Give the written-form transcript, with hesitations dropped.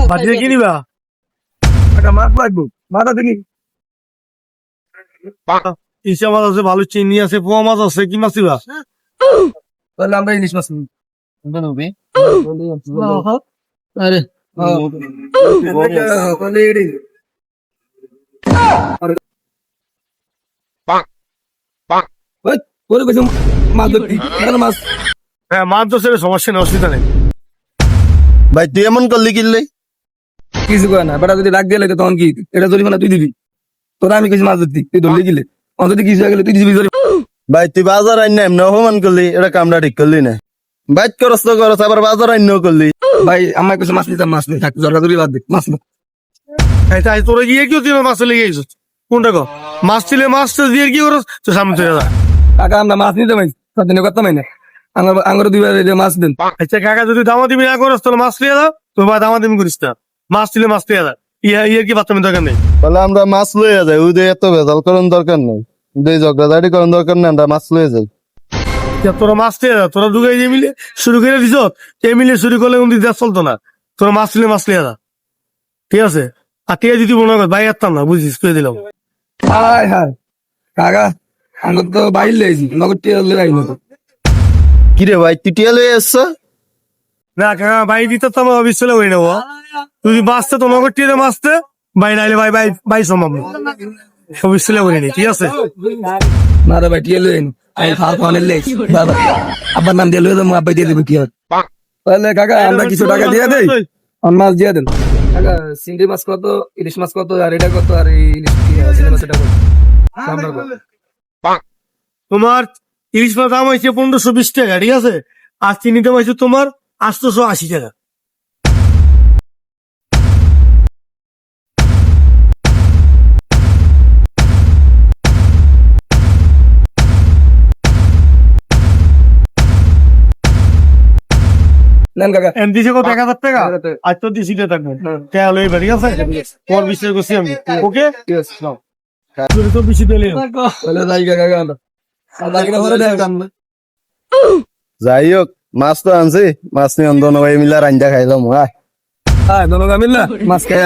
বাটিতে কি নিবা? একটা মাছ লাগবো, মাথা দেখি। ইসা মাছ আছে, ভালো চিংড়ি আছে, পোয়া মাছ আছে, কি মাছ নিবা? তাহলে আমরা ইলিশ মাছ নিই। আরে তাহলে এটাই। ওই, ওরে কইছে মাছ ধরতি, এখানে মাছ। হ্যাঁ, মাছ তো ছেড়ে সমস্যা নেই, অসুবিধা নেই। ভাই তুই এমন করলি কিনলে? কিছু কয় না, বেটা যদি রাগ দিয়ে লাগে তখন কি? এটা জরিমানা তুই দিবি। তোরা আমি কইছি মাছ ধরতি, তুই ধরলি গিলে। আমার যদি কিছু হয়ে গেলে তুই দিবি জরিমানা। ভাই তুই বাজার আইন না এমনি অপমান করলি, এটা কামটা ঠিক করলি না। বাইক করস তো করস, আবার বাজার আইন করলি। ভাই আমার কইছে মাছ নিতাম, মাছ নেই, থাক জরকাদুরি বাদ দে, মাছ না। তাই তোরা গিয়ে কি তুই মাছ লেগে গেছিস? কোনটা কর? মাছ ছিলে মাছ দিয়ে কি করস? তো সামনে চলে যা। কাকা আমরা মাছ নিতে পারি, দিনে করতাম না। আঙ্গুর দুইবার মাছ দেন। আচ্ছা কাকা, যদি দামাদামি না করস তাহলে মাছ লিয়ে দাও, তোর বা দামাদামি করিস না। মাছ ছিলে মাছ লিয়ে দাও, ইয়ে কি বাচ্চামি দরকার নেই। তাহলে আমরা মাছ লইয়া যাই, ওই এত ভেজাল করার দরকার নেই, ঝগড়াঝাড়ি করার দরকার নেই, আমরা মাছ লইয়া যাই। তোরা মাছ লিয়ে দাও, তোরা ঢুকে যে মিলে শুরু করে দিস, এই মিলে শুরু করলে কিন্তু দেশ চলতো না। তোরা মাছ ছিলে মাছ লিয়ে দাও, ঠিক আছে? আর টিয়া যদি মনে কর ভাই আসতাম না, বুঝিস, করে দিলাম। হায় হায় কাকা, আঙ্গুর তো বাইর লেগেছি, নগদ টিয়া লেগাই না। কিরে ভাই তুই টিয়া লইয়া এসছ? না কাকা, ভাই দিতে তো আমার অফিস চলে হয়ে নেবো। যদি বাঁচতে তো নগর টিয়ে মাছতে, ভাই নাইলে ভাই ভাই ভাই সম্ভব না, অফিস চলে হয়ে নি, ঠিক আছে? না রে ভাই, টিয়া লেগেন আমি খাওয়া খাওয়ানোর লেগেছি। বাবা আব্বার নাম দিয়ে লয়ে যাবো, আব্বাই দিয়ে দেবো কি হয়। তাহলে কাকা আমরা কিছু টাকা দিয়ে দেই, আর মাছ দিয়ে দেন। কাকা চিংড়ি মাছ কত, ইলিশ মাছ কত, আর এটা কত, আর এই ইলিশ চিংড়ি মাছ এটা কত? আমরা কত? তোমার ইলিশ মাছ দাম হয়েছে 1520 টাকা, ঠিক আছে? আর চিনি দাম হয়েছে তোমার 880 টাকা। নেন কাকা। এম দিছে কত, 1000 টাকা? আর তো দিছি থাকবে, টাকা লই ঠিক আছে? তোমার বিষয় করছি আমি, ওকে? ঠিক আছে, নাও। তুই তো বেশি পেলে তাহলে যাই কাকা আমরা। আর বাকিটা পরে দেখাম না। যাই হোক, মাছ তো আনছি, মাছ নিয়ে অন্ধ নবাই মিলা রান্দা খাইলাম। হ্যাঁ, দোনো মিল না মাছ খায়।